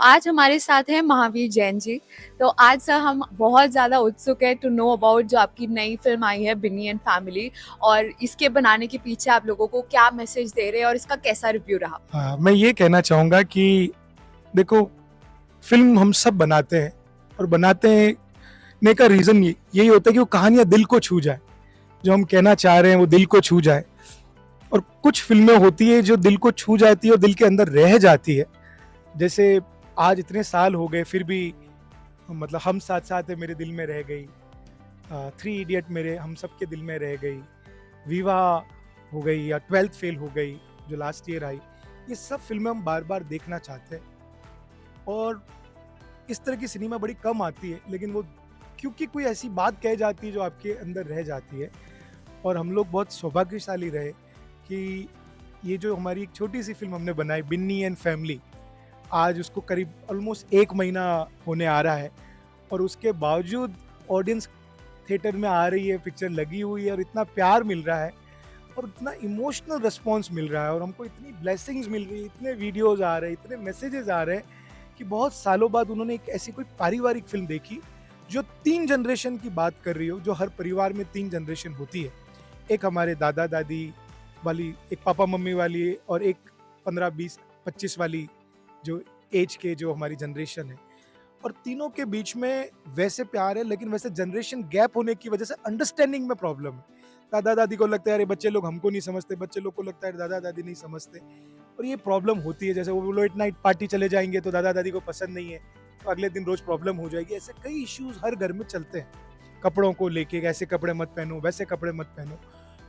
आज हमारे साथ हैं महावीर जैन जी। तो आज सर हम बहुत ज़्यादा उत्सुक हैं टू नो अबाउट जो आपकी नई फिल्म आई है बिन्नी एंड फैमिली, और इसके बनाने के पीछे आप लोगों को क्या मैसेज दे रहे हैं और इसका कैसा रिव्यू रहा। हाँ, मैं ये कहना चाहूँगा कि देखो, फिल्म हम सब बनाते हैं और बनाते हैं ने का रीज़न यही होता है कि वो कहानियाँ दिल को छू जाए। जो हम कहना चाह रहे हैं वो दिल को छू जाए। और कुछ फिल्में होती है जो दिल को छू जाती है और दिल के अंदर रह जाती है। जैसे आज इतने साल हो गए फिर भी मतलब हम साथ साथ है मेरे दिल में रह गई, थ्री इडियट मेरे हम सब के दिल में रह गई, विवाह हो गई या ट्वेल्थ फेल हो गई जो लास्ट ईयर आई। ये सब फिल्में हम बार बार देखना चाहते हैं और इस तरह की सिनेमा बड़ी कम आती है, लेकिन वो क्योंकि कोई ऐसी बात कह जाती है जो आपके अंदर रह जाती है। और हम लोग बहुत सौभाग्यशाली रहे कि ये जो हमारी एक छोटी सी फिल्म हमने बनाई बिन्नी एंड फैमिली, आज उसको करीब ऑलमोस्ट 1 महीना होने आ रहा है और उसके बावजूद ऑडियंस थिएटर में आ रही है, पिक्चर लगी हुई है और इतना प्यार मिल रहा है और इतना इमोशनल रिस्पॉन्स मिल रहा है और हमको इतनी ब्लेसिंग्स मिल रही है, इतने वीडियोस आ रहे हैं, इतने मैसेजेस आ रहे हैं कि बहुत सालों बाद उन्होंने एक ऐसी कोई पारिवारिक फिल्म देखी जो 3 जनरेशन की बात कर रही हो, जो हर परिवार में 3 जनरेशन होती है। एक हमारे दादा दादी वाली, एक पापा मम्मी वाली और एक 15-20-25 वाली जो एज के जो हमारी जनरेशन है। और तीनों के बीच में वैसे प्यार है, लेकिन वैसे जनरेशन गैप होने की वजह से अंडरस्टैंडिंग में प्रॉब्लम है। दादा दादी को लगता है अरे बच्चे लोग हमको नहीं समझते, बच्चे लोग को लगता है दादा दादी नहीं समझते और ये प्रॉब्लम होती है। जैसे वो लेट नाइट पार्टी चले जाएंगे तो दादा दादी को पसंद नहीं है, तो अगले दिन रोज प्रॉब्लम हो जाएगी। ऐसे कई इश्यूज हर घर में चलते हैं, कपड़ों को लेके, ऐसे कपड़े मत पहनो, वैसे कपड़े मत पहनो।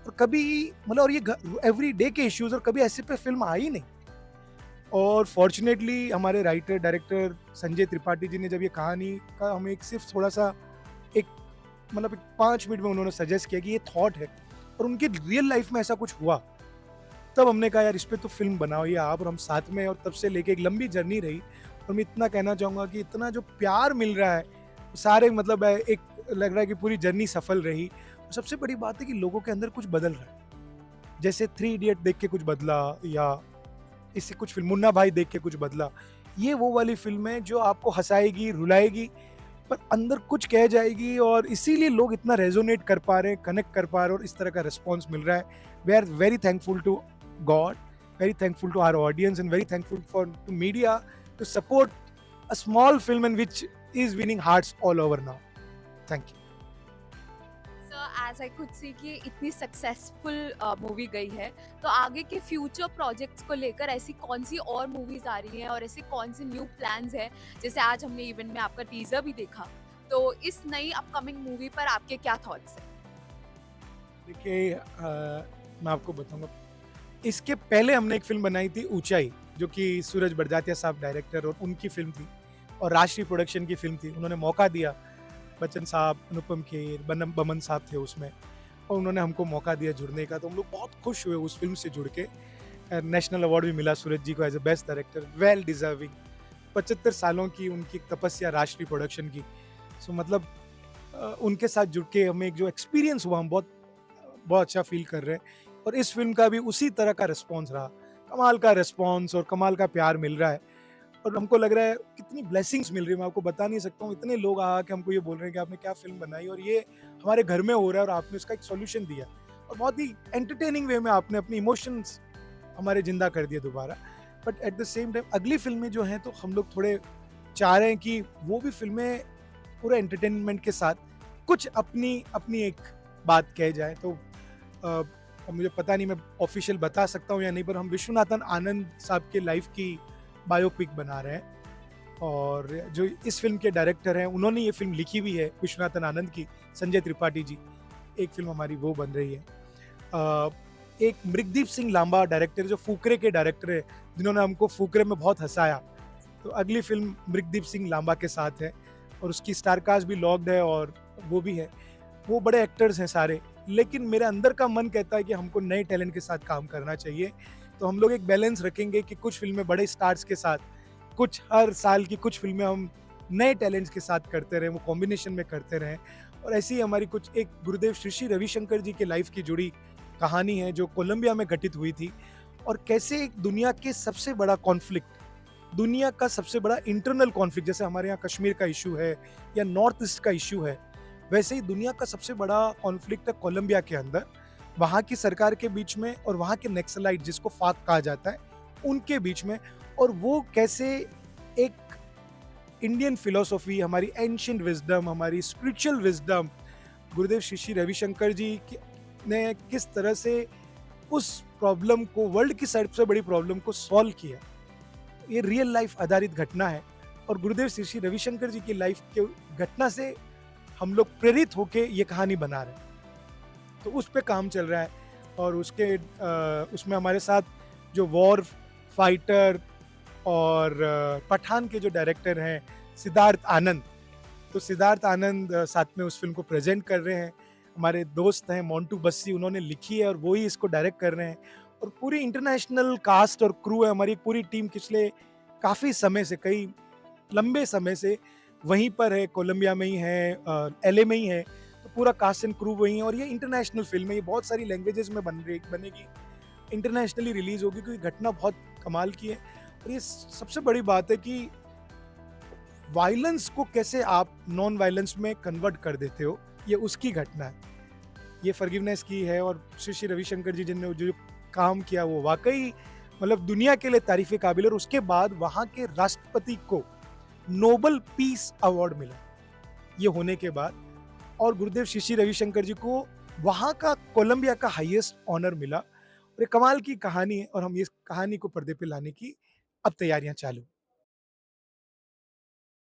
और कभी मतलब और ये एवरी डे के इश्यूज, और कभी ऐसे पे फिल्म आई नहीं। और फॉर्चुनेटली हमारे राइटर डायरेक्टर संजय त्रिपाठी जी ने जब ये कहानी का हमें एक सिर्फ थोड़ा सा एक मतलब 5 मिनट में उन्होंने सजेस्ट किया कि ये थॉट है और उनकी रियल लाइफ में ऐसा कुछ हुआ, तब हमने कहा यार इस पे तो फिल्म बनाओ ये आप और हम साथ में। और तब से लेके एक लंबी जर्नी रही और मैं इतना कहना चाहूँगा कि इतना जो प्यार मिल रहा है सारे मतलब एक लग रहा है कि पूरी जर्नी सफल रही। और सबसे बड़ी बात है कि लोगों के अंदर कुछ बदल रहा है। जैसे थ्री इडियट देख के कुछ बदला या इससे कुछ फिल्म मुन्ना भाई देख के कुछ बदला, ये वो वाली फिल्म है जो आपको हंसाएगी, रुलाएगी, पर अंदर कुछ कह जाएगी। और इसीलिए लोग इतना रेजोनेट कर पा रहे हैं, कनेक्ट कर पा रहे हैं और इस तरह का रिस्पॉन्स मिल रहा है। We are very thankful to God, very thankful to our audience and very thankful for to media to support a small film and which is winning hearts all over now. Thank you. Sir as I could see कि इतनी successful movie गई है, तो आगे के future projects को लेकर ऐसी कौन सी और मूवीज आ रही हैं और ऐसे कौन से न्यू प्लान्स हैं। जैसे आज हमने इवेंट में आपका टीजर भी देखा, तो इस नई अपकमिंग मूवी पर आपके क्या थॉट्स हैं। देखिए, मैं आपको बताऊंगा, इसके पहले हमने एक फिल्म बनाई थी ऊंचाई, जो कि सूरज बड़जात्या साहब डायरेक्टर और उनकी फिल्म थी और राष्ट्रीय प्रोडक्शन की फिल्म थी। उन्होंने मौका दिया, बच्चन साहब, अनुपम खेर, बमन साहब थे उसमें और उन्होंने हमको मौका दिया जुड़ने का, तो हम लोग बहुत खुश हुए उस फिल्म से जुड़ के। नेशनल अवार्ड भी मिला सूरज जी को as a best director, well deserving. 75 सालों की उनकी तपस्या राष्ट्रीय प्रोडक्शन की। सो मतलब उनके साथ जुड़ के हमें एक जो एक्सपीरियंस हुआ, हम बहुत बहुत अच्छा फील कर रहे हैं। और इस फिल्म का भी उसी तरह का रिस्पॉन्स रहा, कमाल का रिस्पॉन्स और कमाल का प्यार मिल रहा है। और हमको लग रहा है कितनी ब्लेसिंग्स मिल रही है, मैं आपको बता नहीं सकता हूँ। इतने लोग आ के हमको ये बोल रहे हैं कि आपने क्या फिल्म बनाई और ये हमारे घर में हो रहा है और आपने उसका एक सॉल्यूशन दिया और बहुत ही एंटरटेनिंग वे में आपने अपनी इमोशंस हमारे जिंदा कर दिए दोबारा। But at the same time अगली फिल्में जो हैं, तो हम लोग थोड़े चाह रहे हैं कि वो भी फिल्में पूरे एंटरटेनमेंट के साथ कुछ अपनी अपनी एक बात कह जाए। तो अब मुझे पता नहीं मैं ऑफिशियल बता सकता हूँ या नहीं, पर हम विश्वनाथन आनंद साहब के लाइफ की बायोपिक बना रहे हैं और जो इस फिल्म के डायरेक्टर हैं उन्होंने ये फिल्म लिखी भी है, विश्वनाथन आनंद की, संजय त्रिपाठी जी। एक फिल्म हमारी वो बन रही है। एक मृगदीप सिंह लांबा डायरेक्टर, जो फुकरे के डायरेक्टर है, जिन्होंने हमको फुकरे में बहुत हंसाया, तो अगली फिल्म मृगदीप सिंह लांबा के साथ है और उसकी स्टारकास्ट भी लॉक्ड है और वो भी है। वो बड़े एक्टर्स हैं सारे, लेकिन मेरे अंदर का मन कहता है कि हमको नए टैलेंट के साथ काम करना चाहिए। तो हम लोग एक बैलेंस रखेंगे कि कुछ फिल्में बड़े स्टार्स के साथ, कुछ हर साल की कुछ फिल्में हम नए टैलेंट्स के साथ करते रहें, वो कॉम्बिनेशन में करते रहें। और ऐसी ही हमारी कुछ एक गुरुदेव श्री श्री रविशंकर जी के लाइफ की जुड़ी कहानी है जो कोलंबिया में घटित हुई थी और कैसे एक दुनिया के सबसे बड़ा कॉन्फ्लिक्ट दुनिया का सबसे बड़ा इंटरनल कॉन्फ्लिक्ट, जैसे हमारे यहाँ कश्मीर का इशू है या नॉर्थ ईस्ट का इशू है, वैसे ही दुनिया का सबसे बड़ा कॉन्फ्लिक्ट है कोलंबिया के अंदर, वहाँ की सरकार के बीच में और वहाँ के नक्सलाइट जिसको फाक कहा जाता है उनके बीच में। और वो कैसे एक इंडियन फिलोसॉफी, हमारी एंशियंट विजडम, हमारी स्पिरिचुअल विजडम, गुरुदेव श्री श्री रविशंकर जी ने किस तरह से उस प्रॉब्लम को, वर्ल्ड की सबसे बड़ी प्रॉब्लम को सॉल्व किया। ये रियल लाइफ आधारित घटना है और गुरुदेव श्री श्री रविशंकर जी की लाइफ के घटना से हम लोग प्रेरित होके ये कहानी बना रहे हैं। तो उस पे काम चल रहा है और उसमें हमारे साथ जो वॉर फाइटर और पठान के जो डायरेक्टर हैं सिद्धार्थ आनंद, तो सिद्धार्थ आनंद साथ में उस फिल्म को प्रेजेंट कर रहे हैं। हमारे दोस्त हैं मोंटू बस्सी, उन्होंने लिखी है और वो ही इसको डायरेक्ट कर रहे हैं। और पूरी इंटरनेशनल कास्ट और क्रू है, हमारी पूरी टीम पिछले काफ़ी समय से, कई लंबे समय से वहीं पर है, कोलंबिया में ही है, एलए में ही है। तो पूरा कास्ट एंड क्रू वहीं है और ये इंटरनेशनल फिल्म है, ये बहुत सारी लैंग्वेजेस में बनेगी, इंटरनेशनली रिलीज होगी क्योंकि घटना बहुत कमाल की है। और ये सबसे बड़ी बात है कि वायलेंस को कैसे आप नॉन वायलेंस में कन्वर्ट कर देते हो, ये उसकी घटना है। ये फॉरगिवनेस की है और श्री श्री रविशंकर जी जिन्होंने जो काम किया वो वाकई मतलब दुनिया के लिए तारीफ काबिल। और उसके बाद वहाँ के राष्ट्रपति को नोबल पीस अवार्ड मिला ये होने के बाद, और गुरुदेव श्री श्री रविशंकर जी को वहाँ का कोलंबिया का हाईएस्ट ऑनर मिला। और ये कमाल की कहानी है और हम इस कहानी को पर्दे पे लाने की अब तैयारियां चालू।